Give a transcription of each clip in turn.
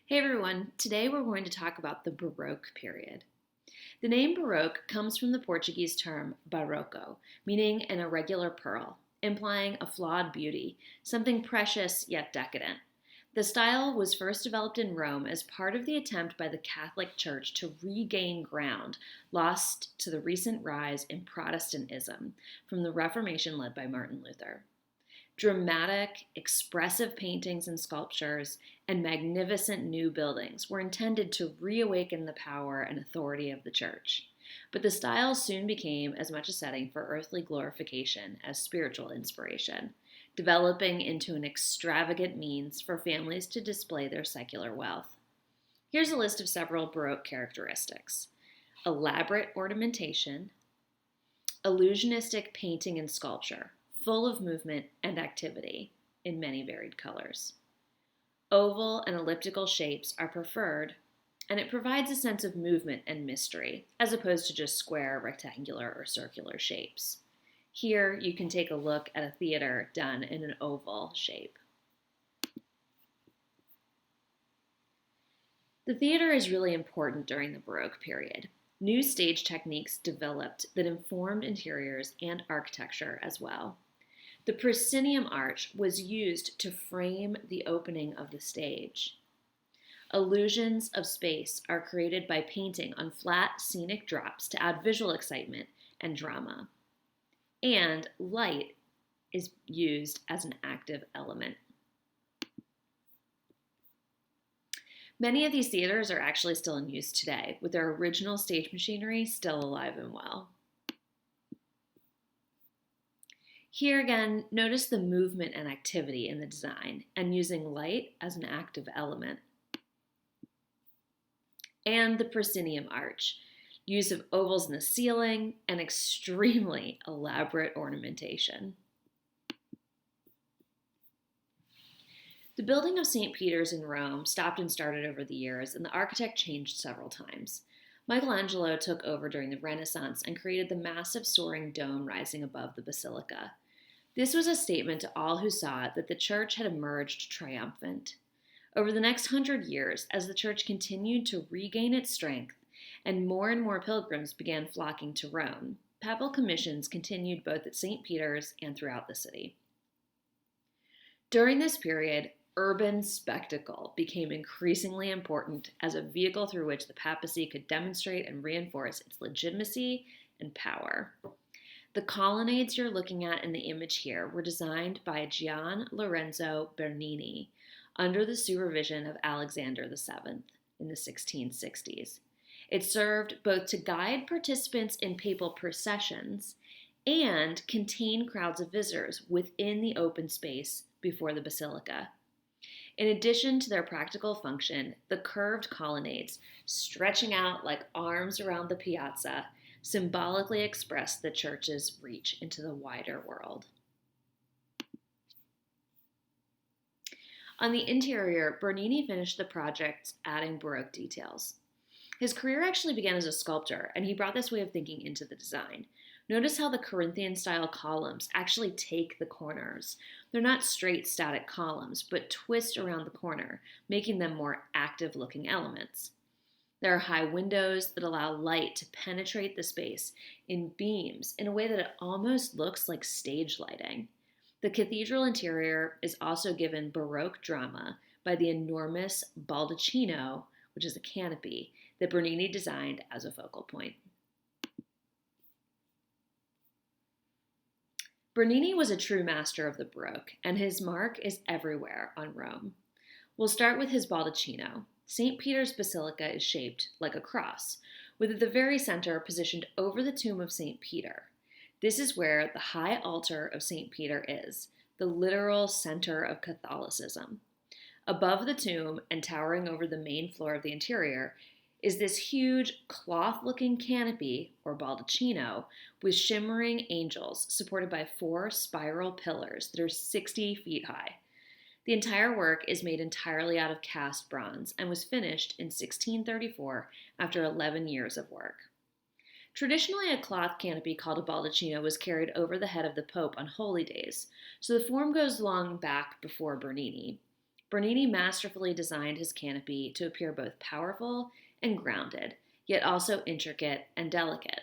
Hey everyone, today we're going to talk about the Baroque period. The name Baroque comes from the Portuguese term barroco, meaning an irregular pearl, implying a flawed beauty, something precious yet decadent. The style was first developed in Rome as part of the attempt by the Catholic Church to regain ground lost to the recent rise in Protestantism from the Reformation led by Martin Luther. Dramatic, expressive paintings and sculptures and magnificent new buildings were intended to reawaken the power and authority of the church. But the style soon became as much a setting for earthly glorification as spiritual inspiration, developing into an extravagant means for families to display their secular wealth. Here's a list of several Baroque characteristics: elaborate ornamentation, illusionistic painting and sculpture, full of movement and activity in many varied colors. Oval and elliptical shapes are preferred, and it provides a sense of movement and mystery, as opposed to just square, rectangular, or circular shapes. Here, you can take a look at a theater done in an oval shape. The theater is really important during the Baroque period. New stage techniques developed that informed interiors and architecture as well. The proscenium arch was used to frame the opening of the stage. Illusions of space are created by painting on flat scenic drops to add visual excitement and drama. And light is used as an active element. Many of these theaters are actually still in use today, with their original stage machinery still alive and well. Here again, notice the movement and activity in the design and using light as an active element. And the proscenium arch, use of ovals in the ceiling, and extremely elaborate ornamentation. The building of St. Peter's in Rome stopped and started over the years, and the architect changed several times. Michelangelo took over during the Renaissance and created the massive soaring dome rising above the basilica. This was a statement to all who saw it that the church had emerged triumphant. Over the next 100 years, as the church continued to regain its strength and more pilgrims began flocking to Rome, papal commissions continued both at St. Peter's and throughout the city. During this period, urban spectacle became increasingly important as a vehicle through which the papacy could demonstrate and reinforce its legitimacy and power. The colonnades you're looking at in the image here were designed by Gian Lorenzo Bernini under the supervision of Alexander VII in the 1660s. It served both to guide participants in papal processions and contain crowds of visitors within the open space before the basilica. In addition to their practical function, the curved colonnades, stretching out like arms around the piazza, symbolically expressed the church's reach into the wider world. On the interior, Bernini finished the project adding Baroque details. His career actually began as a sculptor, and he brought this way of thinking into the design. Notice how the Corinthian-style columns actually take the corners. They're not straight static columns, but twist around the corner, making them more active-looking elements. There are high windows that allow light to penetrate the space in beams in a way that it almost looks like stage lighting. The cathedral interior is also given Baroque drama by the enormous baldacchino, which is a canopy, that Bernini designed as a focal point. Bernini was a true master of the Baroque, and his mark is everywhere on Rome. We'll start with his baldacchino. St. Peter's Basilica is shaped like a cross, with at the very center positioned over the tomb of St. Peter. This is where the high altar of St. Peter is, the literal center of Catholicism. Above the tomb and towering over the main floor of the interior is this huge cloth-looking canopy, or baldacchino, with shimmering angels supported by 4 spiral pillars that are 60 feet high. The entire work is made entirely out of cast bronze and was finished in 1634 after 11 years of work. Traditionally, a cloth canopy called a baldacchino was carried over the head of the Pope on holy days, so the form goes long back before Bernini. Bernini masterfully designed his canopy to appear both powerful and grounded, yet also intricate and delicate.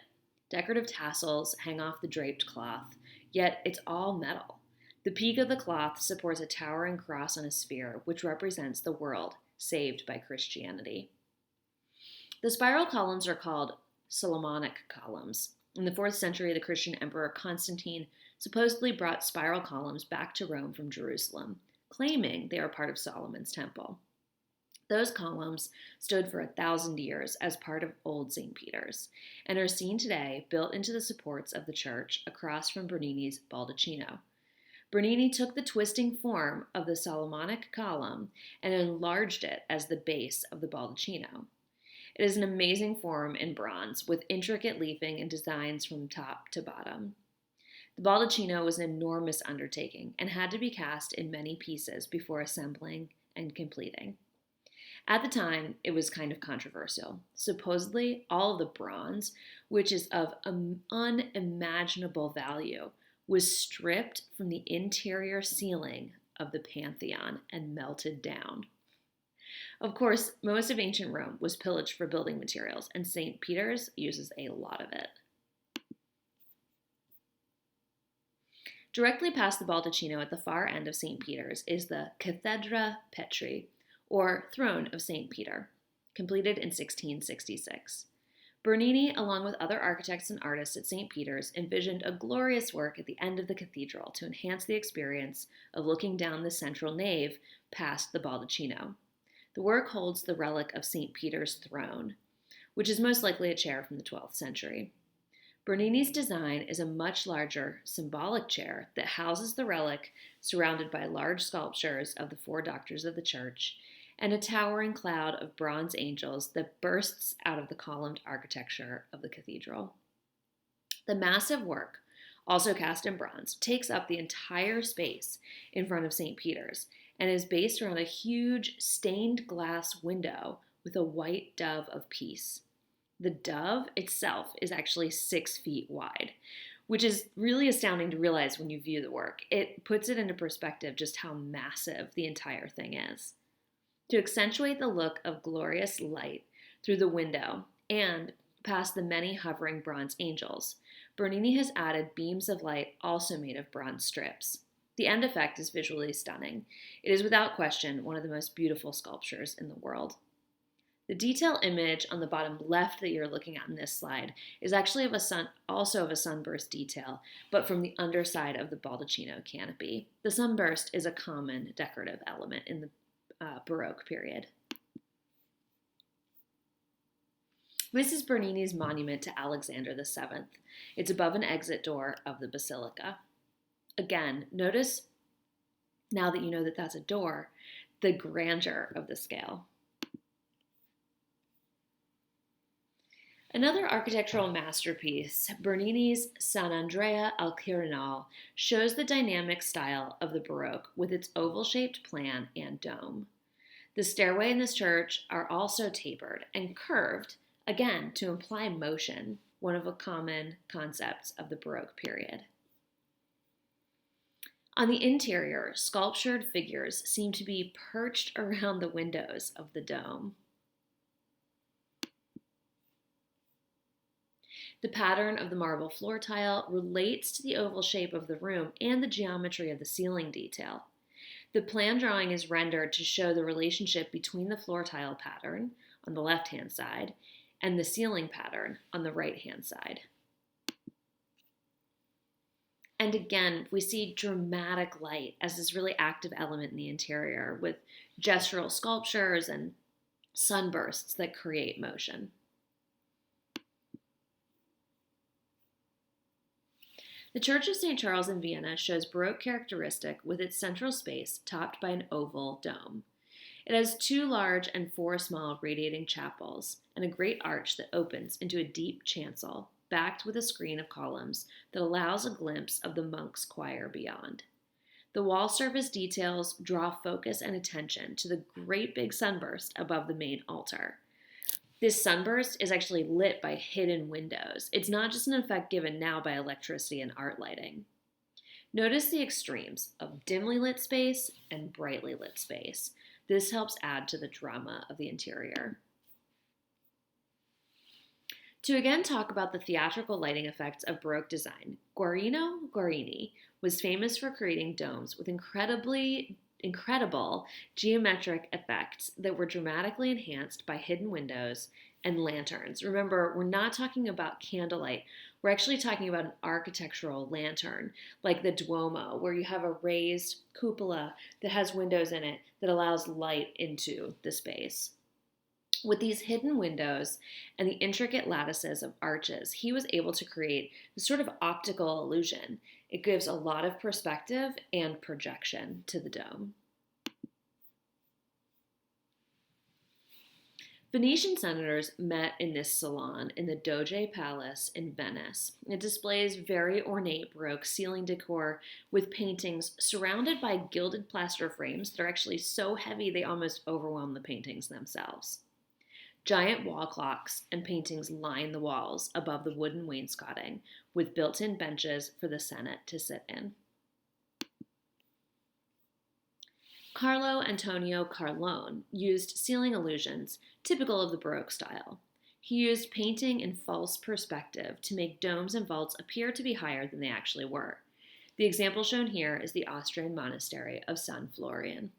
Decorative tassels hang off the draped cloth, yet it's all metal. The peak of the cloth supports a towering cross on a sphere, which represents the world saved by Christianity. The spiral columns are called Solomonic columns. In the 4th century, the Christian emperor Constantine supposedly brought spiral columns back to Rome from Jerusalem, claiming they are part of Solomon's temple. Those columns stood for 1,000 years as part of Old St. Peter's and are seen today built into the supports of the church across from Bernini's Baldacchino. Bernini took the twisting form of the Solomonic column and enlarged it as the base of the Baldacchino. It is an amazing form in bronze with intricate leafing and designs from top to bottom. The Baldacchino was an enormous undertaking and had to be cast in many pieces before assembling and completing. At the time, it was kind of controversial. Supposedly, all of the bronze, which is of unimaginable value, was stripped from the interior ceiling of the Pantheon and melted down. Of course, most of ancient Rome was pillaged for building materials, and St. Peter's uses a lot of it. Directly past the Baldacchino at the far end of St. Peter's is the Cathedra Petri, or Throne of St. Peter, completed in 1666. Bernini, along with other architects and artists at St. Peter's, envisioned a glorious work at the end of the cathedral to enhance the experience of looking down the central nave past the Baldacchino. The work holds the relic of St. Peter's throne, which is most likely a chair from the 12th century. Bernini's design is a much larger, symbolic chair that houses the relic surrounded by large sculptures of the 4 doctors of the church and a towering cloud of bronze angels that bursts out of the columned architecture of the cathedral. The massive work, also cast in bronze, takes up the entire space in front of St. Peter's and is based around a huge stained glass window with a white dove of peace. The dove itself is actually 6 feet wide, which is really astounding to realize when you view the work. It puts it into perspective just how massive the entire thing is. To accentuate the look of glorious light through the window and past the many hovering bronze angels, Bernini has added beams of light also made of bronze strips. The end effect is visually stunning. It is without question one of the most beautiful sculptures in the world. The detail image on the bottom left that you're looking at in this slide is actually also of a sunburst detail, but from the underside of the Baldacchino canopy. The sunburst is a common decorative element in the Baroque period. This is Bernini's monument to Alexander VII. It's above an exit door of the basilica. Again, notice, now that you know that that's a door, the grandeur of the scale. Another architectural masterpiece, Bernini's San Andrea al Quirinal, shows the dynamic style of the Baroque with its oval-shaped plan and dome. The stairway in this church are also tapered and curved, again to imply motion, one of the common concepts of the Baroque period. On the interior, sculptured figures seem to be perched around the windows of the dome. The pattern of the marble floor tile relates to the oval shape of the room and the geometry of the ceiling detail. The plan drawing is rendered to show the relationship between the floor tile pattern on the left-hand side and the ceiling pattern on the right-hand side. And again, we see dramatic light as this really active element in the interior with gestural sculptures and sunbursts that create motion. The Church of St. Charles in Vienna shows Baroque characteristic with its central space topped by an oval dome. It has 2 large and 4 small radiating chapels and a great arch that opens into a deep chancel, backed with a screen of columns that allows a glimpse of the monks' choir beyond. The wall surface details draw focus and attention to the great big sunburst above the main altar. This sunburst is actually lit by hidden windows. It's not just an effect given now by electricity and art lighting. Notice the extremes of dimly lit space and brightly lit space. This helps add to the drama of the interior. To again talk about the theatrical lighting effects of Baroque design, Guarino Guarini was famous for creating domes with incredible geometric effects that were dramatically enhanced by hidden windows and lanterns. Remember, we're not talking about candlelight. We're actually talking about an architectural lantern, like the Duomo, where you have a raised cupola that has windows in it that allows light into the space. With these hidden windows and the intricate lattices of arches, he was able to create this sort of optical illusion. It gives a lot of perspective and projection to the dome. Venetian senators met in this salon in the Doge Palace in Venice. It displays very ornate Baroque ceiling decor with paintings surrounded by gilded plaster frames that are actually so heavy they almost overwhelm the paintings themselves. Giant wall clocks and paintings line the walls above the wooden wainscoting, with built-in benches for the Senate to sit in. Carlo Antonio Carlone used ceiling illusions typical of the Baroque style. He used painting in false perspective to make domes and vaults appear to be higher than they actually were. The example shown here is the Austrian monastery of San Florian.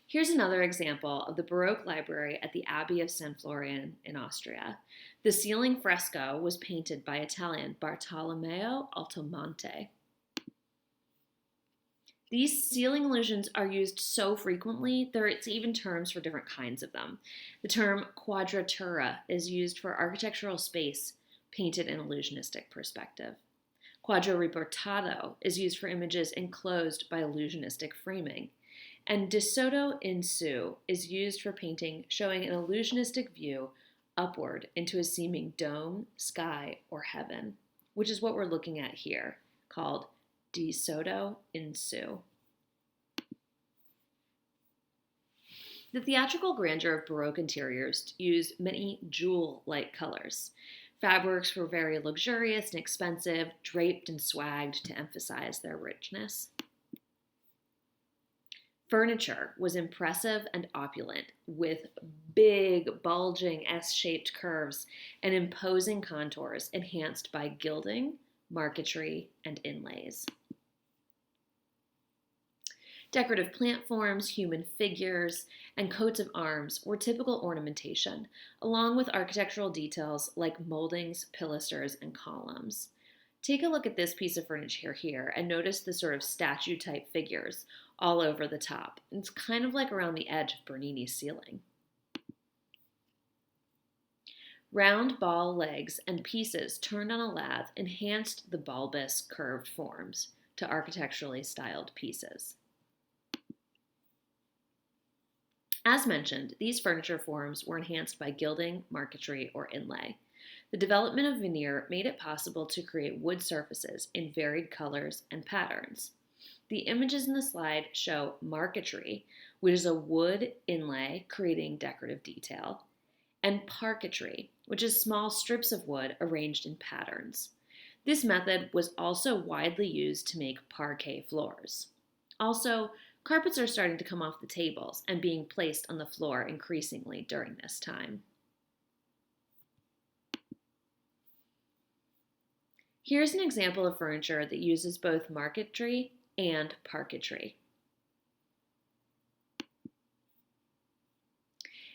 Here's another example of the Baroque library at the Abbey of San Florian in Austria. The ceiling fresco was painted by Italian Bartolomeo Altomonte. These ceiling illusions are used so frequently, there's even terms for different kinds of them. The term quadratura is used for architectural space painted in illusionistic perspective. Quadriportato is used for images enclosed by illusionistic framing. And de sotto in su is used for painting showing an illusionistic view upward into a seeming dome, sky, or heaven, which is what we're looking at here, called de sotto in su. The theatrical grandeur of Baroque interiors used many jewel-like colors. Fabrics were very luxurious and expensive, draped and swagged to emphasize their richness. Furniture was impressive and opulent, with big, bulging S-shaped curves and imposing contours enhanced by gilding, marquetry, and inlays. Decorative plant forms, human figures, and coats of arms were typical ornamentation, along with architectural details like moldings, pilasters, and columns. Take a look at this piece of furniture here and notice the sort of statue-type figures all over the top. It's kind of like around the edge of Bernini's ceiling. Round ball legs and pieces turned on a lathe enhanced the bulbous, curved forms to architecturally styled pieces. As mentioned, these furniture forms were enhanced by gilding, marquetry, or inlay. The development of veneer made it possible to create wood surfaces in varied colors and patterns. The images in the slide show marquetry, which is a wood inlay creating decorative detail, and parquetry, which is small strips of wood arranged in patterns. This method was also widely used to make parquet floors. Also, carpets are starting to come off the tables and being placed on the floor increasingly during this time. Here's an example of furniture that uses both marquetry and parquetry.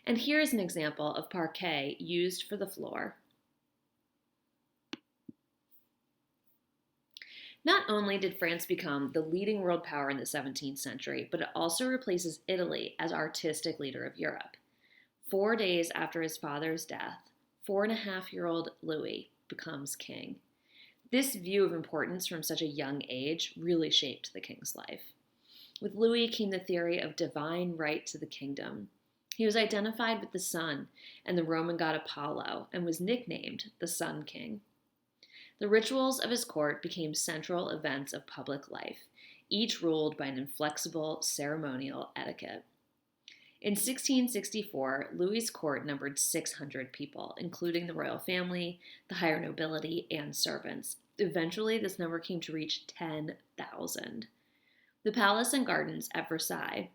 And here is an example of parquet used for the floor. Not only did France become the leading world power in the 17th century, but it also replaces Italy as artistic leader of Europe. 4 days after his father's death, 4.5-year-old Louis becomes king. This view of importance from such a young age really shaped the king's life. With Louis came the theory of divine right to the kingdom. He was identified with the sun and the Roman god Apollo and was nicknamed the Sun King. The rituals of his court became central events of public life, each ruled by an inflexible ceremonial etiquette. In 1664, Louis's court numbered 600 people, including the royal family, the higher nobility, and servants. Eventually, this number came to reach 10,000. The palace and gardens at Versailles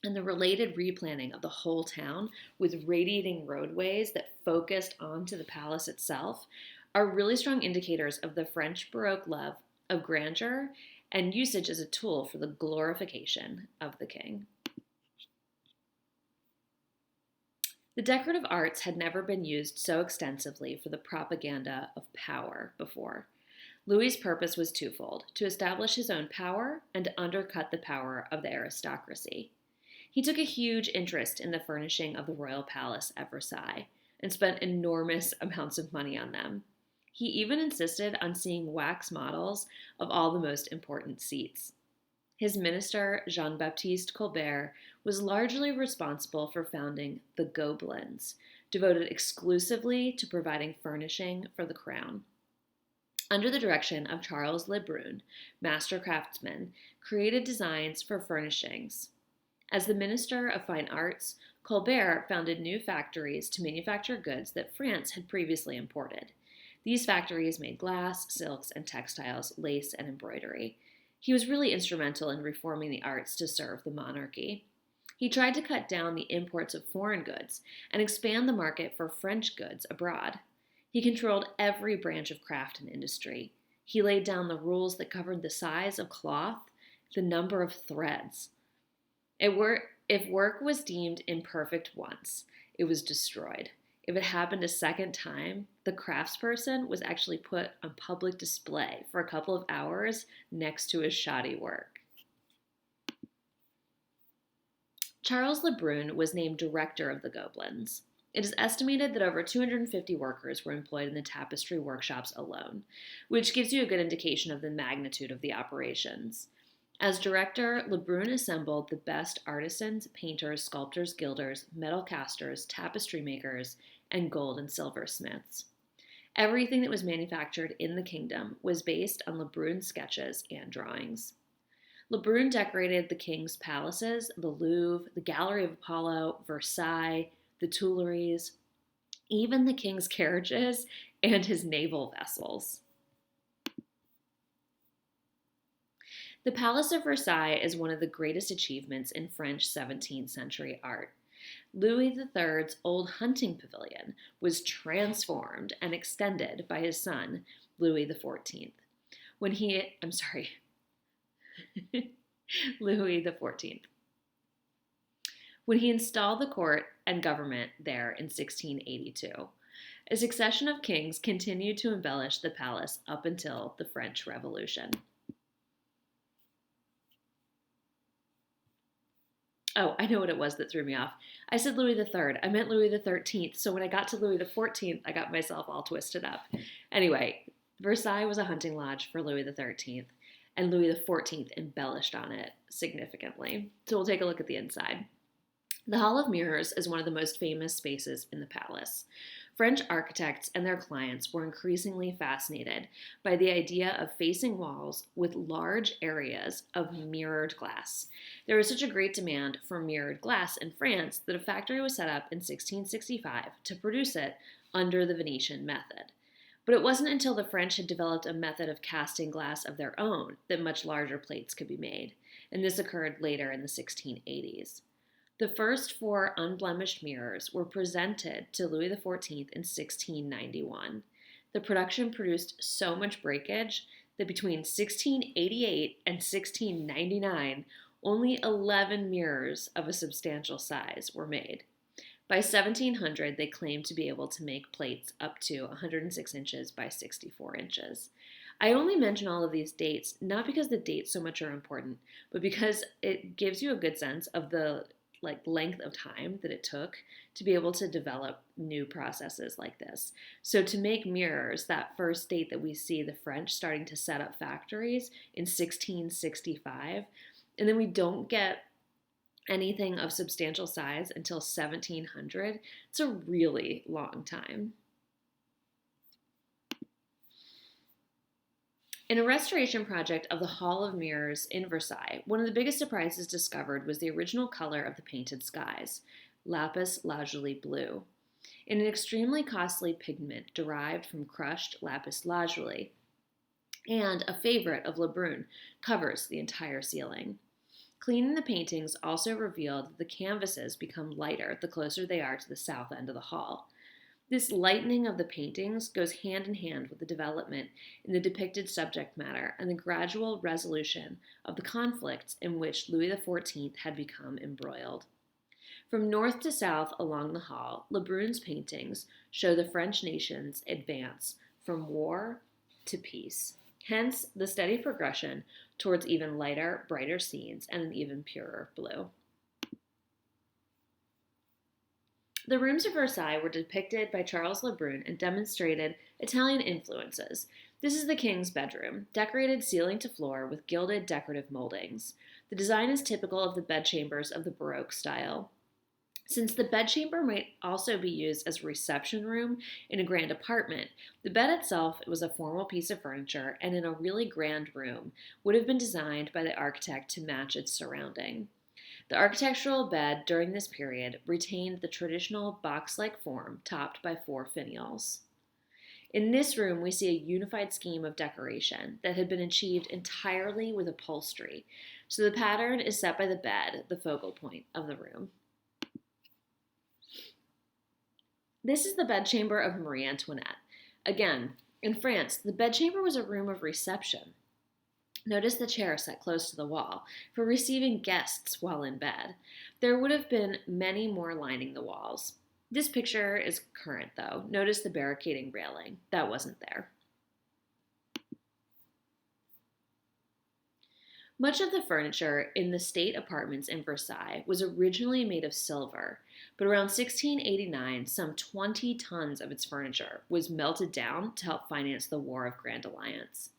and the related replanning of the whole town with radiating roadways that focused onto the palace itself are really strong indicators of the French Baroque love of grandeur and usage as a tool for the glorification of the king. The decorative arts had never been used so extensively for the propaganda of power before. Louis's purpose was twofold: to establish his own power and to undercut the power of the aristocracy. He took a huge interest in the furnishing of the royal palace at Versailles and spent enormous amounts of money on them. He even insisted on seeing wax models of all the most important seats. His minister, Jean-Baptiste Colbert, was largely responsible for founding the Gobelins, devoted exclusively to providing furnishing for the crown. Under the direction of Charles Le Brun, master craftsman, created designs for furnishings. As the Minister of Fine Arts, Colbert founded new factories to manufacture goods that France had previously imported. These factories made glass, silks, and textiles, lace, and embroidery. He was really instrumental in reforming the arts to serve the monarchy. He tried to cut down the imports of foreign goods and expand the market for French goods abroad. He controlled every branch of craft and industry. He laid down the rules that governed the size of cloth, the number of threads. If work was deemed imperfect once, it was destroyed. If it happened a second time, the craftsperson was actually put on public display for a couple of hours next to his shoddy work. Charles Le Brun was named director of the Gobelins. It is estimated that over 250 workers were employed in the tapestry workshops alone, which gives you a good indication of the magnitude of the operations. As director, Le Brun assembled the best artisans, painters, sculptors, gilders, metal casters, tapestry makers, and gold and silver smiths. Everything that was manufactured in the kingdom was based on Le Brun's sketches and drawings. Le Brun decorated the king's palaces, the Louvre, the Gallery of Apollo, Versailles, the Tuileries, even the king's carriages and his naval vessels. The Palace of Versailles is one of the greatest achievements in French 17th century art. Louis III's old hunting pavilion was transformed and extended by his son, Louis XIV. Louis XIV. When he installed the court and government there in 1682. A succession of kings continued to embellish the palace up until the French Revolution. Oh, I know what it was that threw me off. I said Louis III. I meant Louis XIII. So when I got to Louis XIV, I got myself all twisted up. Anyway, Versailles was a hunting lodge for Louis XIII, and Louis XIV embellished on it significantly. So we'll take a look at the inside. The Hall of Mirrors is one of the most famous spaces in the palace. French architects and their clients were increasingly fascinated by the idea of facing walls with large areas of mirrored glass. There was such a great demand for mirrored glass in France that a factory was set up in 1665 to produce it under the Venetian method. But it wasn't until the French had developed a method of casting glass of their own that much larger plates could be made, and this occurred later in the 1680s. The first 4 unblemished mirrors were presented to Louis XIV in 1691. The production produced so much breakage that between 1688 and 1699, only 11 mirrors of a substantial size were made. By 1700, they claimed to be able to make plates up to 106 inches by 64 inches. I only mention all of these dates, not because the dates so much are important, but because it gives you a good sense of the length of time that it took to be able to develop new processes like this. So to make mirrors, that first date that we see the French starting to set up factories in 1665, and then we don't get anything of substantial size until 1700, it's a really long time. In a restoration project of the Hall of Mirrors in Versailles, one of the biggest surprises discovered was the original color of the painted skies, lapis lazuli blue. In an extremely costly pigment derived from crushed lapis lazuli, and a favorite of Lebrun, covers the entire ceiling. Cleaning the paintings also revealed that the canvases become lighter the closer they are to the south end of the hall. This lightening of the paintings goes hand in hand with the development in the depicted subject matter and the gradual resolution of the conflicts in which Louis XIV had become embroiled. From north to south along the hall, Lebrun's paintings show the French nation's advance from war to peace. Hence, the steady progression towards even lighter, brighter scenes and an even purer blue. The rooms of Versailles were depicted by Charles Lebrun and demonstrated Italian influences. This is the king's bedroom, decorated ceiling to floor with gilded decorative moldings. The design is typical of the bedchambers of the Baroque style. Since the bedchamber might also be used as a reception room in a grand apartment, the bed itself was a formal piece of furniture and in a really grand room would have been designed by the architect to match its surrounding. The architectural bed during this period retained the traditional box-like form topped by 4 finials. In this room, we see a unified scheme of decoration that had been achieved entirely with upholstery, so the pattern is set by the bed, the focal point of the room. This is the bedchamber of Marie Antoinette. Again, in France, the bedchamber was a room of reception. Notice the chair set close to the wall for receiving guests while in bed. There would have been many more lining the walls. This picture is current, though. Notice the barricading railing. That wasn't there. Much of the furniture in the state apartments in Versailles was originally made of silver, but around 1689, some 20 tons of its furniture was melted down to help finance the War of Grand Alliance.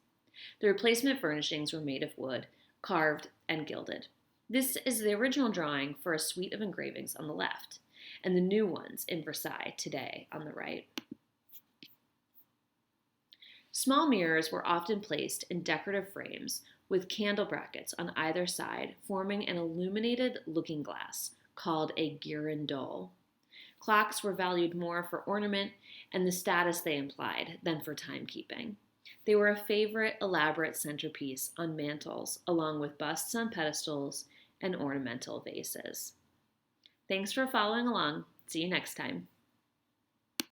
The replacement furnishings were made of wood, carved, and gilded. This is the original drawing for a suite of engravings on the left, and the new ones in Versailles today on the right. Small mirrors were often placed in decorative frames with candle brackets on either side, forming an illuminated looking glass called a girandole. Clocks were valued more for ornament and the status they implied than for timekeeping. They were a favorite elaborate centerpiece on mantels, along with busts on pedestals and ornamental vases. Thanks for following along. See you next time.